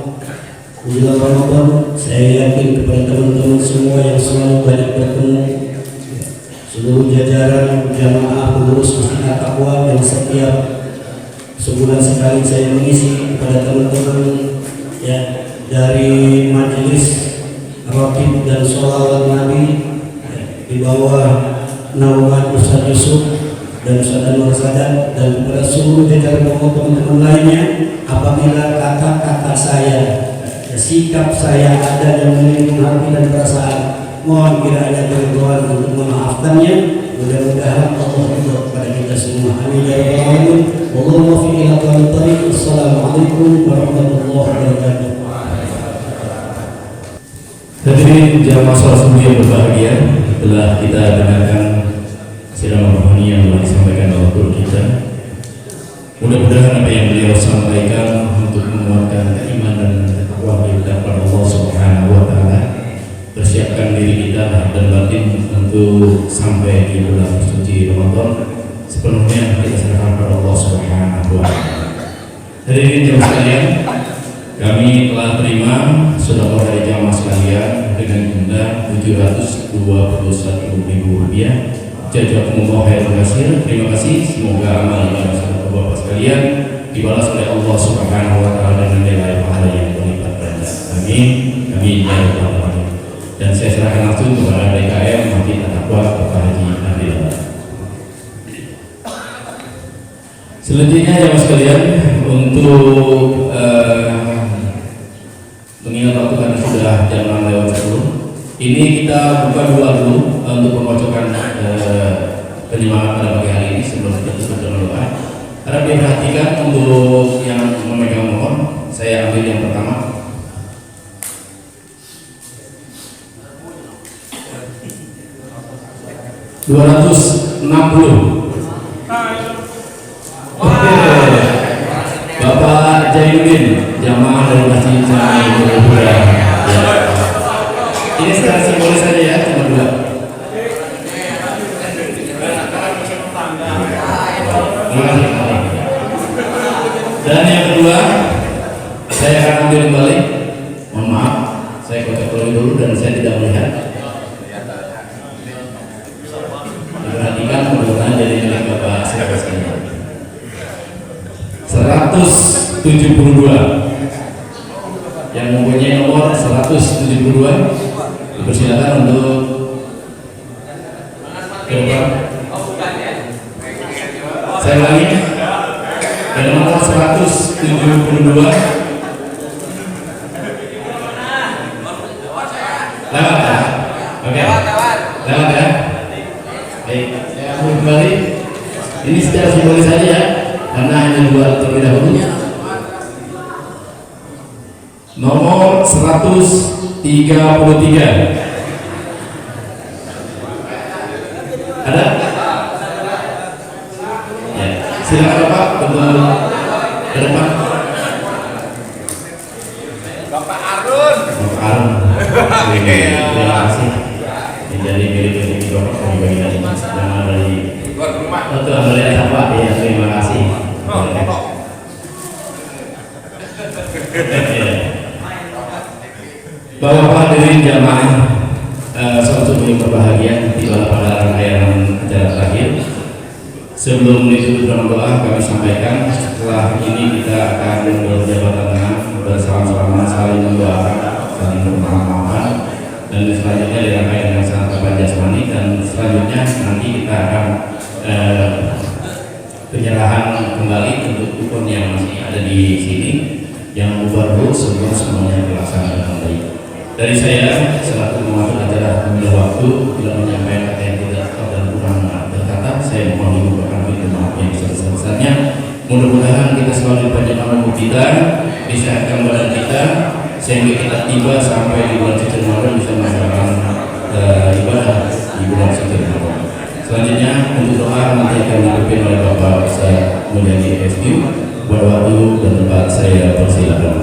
Menjelang Ramadan, saya yakin kepada teman-teman semua yang selalu banyak bertemu, seluruh jajaran jamaah pengurus Masjid At-Taqwa yang setiap sebulan sekali saya mengisi kepada teman-teman ya, dari majelis Ratib dan Sholawat Nabi di bawah naungan Ustaz Yusuf dan Ustaz Anwar Sadat, dan kepada seluruh jajaran teman-teman lainnya. Apabila kata-kata saya, sikap saya ada yang menyinggung hati dan perasaan, mohon kiranya berdoa untuk memaafkannya. Mudah-mudahan Allah ridha kepada kita semua. Amin ya rabbal alamin. Wallahu muwaffiq ila aqwamit thariq. Assalamualaikum warahmatullahi wabarakatuh. Hadirin jamaah salat subuh yang berbahagia, telah kita dengarkan ceramah rohani yang telah disampaikan oleh guru kita. Mudah-mudahan apa yang beliau sampaikan untuk menguatkan keimanan dan takwa kita kepada Allah Subhanahu wa taala, persiapkan diri kita dan batin untuk sampai di bulan suci Ramadan sepenuhnya kita serahkan kepada Allah Subhanahu wa taala. Hadirin jamaah sekalian, kami telah terima sedekah dari jamaah sekalian dengan jumlah Rp721.000. Jazakumullah khairan katsir. Terima kasih. Semoga amal dan sedekah Bapak sekalian dibalas oleh Allah Subhanahu wa taala dengan nilai pahala yang berlipat ganda. Amin. Amin ya rabbal alamin. Dan saya serahkan langsung kepada DKM Masjid At-Taqwa Bapak Haji Andila. Selanjutnya jamaah sekalian, untuk mengingat waktu karena sudah jam 6:10, ini kita buka dua dulu untuk memocokan penyemangat pada pagi hari ini sebelum kita tutup dengan doa. Harap diperhatikan untuk yang memegang mohon, saya ambil yang pertama. Rp260. Bapak Jainuddin, jamaah dari Masjid Jami Buddha. Ini secara simbolis saja ya, cuma dua. Dan yang kedua, saya akan ambil kembali. Mohon maaf, saya kocok dulu dan saya tidak melihat. Diperhatikan, mudah-mudahan jadi milik Bapak siapa sekalian. 172 yang mempunyai berdua dipersilakan untuk ke depan. Saya ulangi, ada nomor 172. Lewat ya? Oke. Lewat ya? Baik, saya mau kembali. Ini secara simbolis saja ya, karena hanya dua terlebih dahulu. Nomor 133. Ada? Ya, silakan Bapak untuk ke depan. Bapak Arun. Terima kasih. Menjadi milik Bapak dari bagian ini. Jangan dari rumah. Betul, dari Bapak. Ya, terima kasih. Bapak hadirin jamaah suatu yang berbahagia, tiba pada rangkaian acara terakhir. Sebelum ditutup dengan doa, kami sampaikan setelah ini kita akan berjabatan tangan bersama-sama saling mendoakan, saling bermaaf-maafan, dan selanjutnya di rangkaian yang sangat jasmani, dan selanjutnya nanti kita akan penyerahan kembali untuk dukun yang masih ada di sini yang baru sebelum semuanya dilaksanakan dengan baik. Dari saya selaku mengatur acara mengambil waktu bila menyampaikan kata yang tidak tepat dan kurang berkata, saya mohon dibukakan pintu maaf yang sebesar-besarnya. Mudah-mudahan kita selalu dipanjangkan umur kita, disehatkan badan kita, sehingga kita tiba sampai di bulan suci Ramadan bisa melaksanakan ibadah di bulan suci Ramadan. Selanjutnya untuk doa nanti akan dipimpin oleh Bapak Ustaz Mulyadi SQ. Buat waktu dan tempat saya persilakan.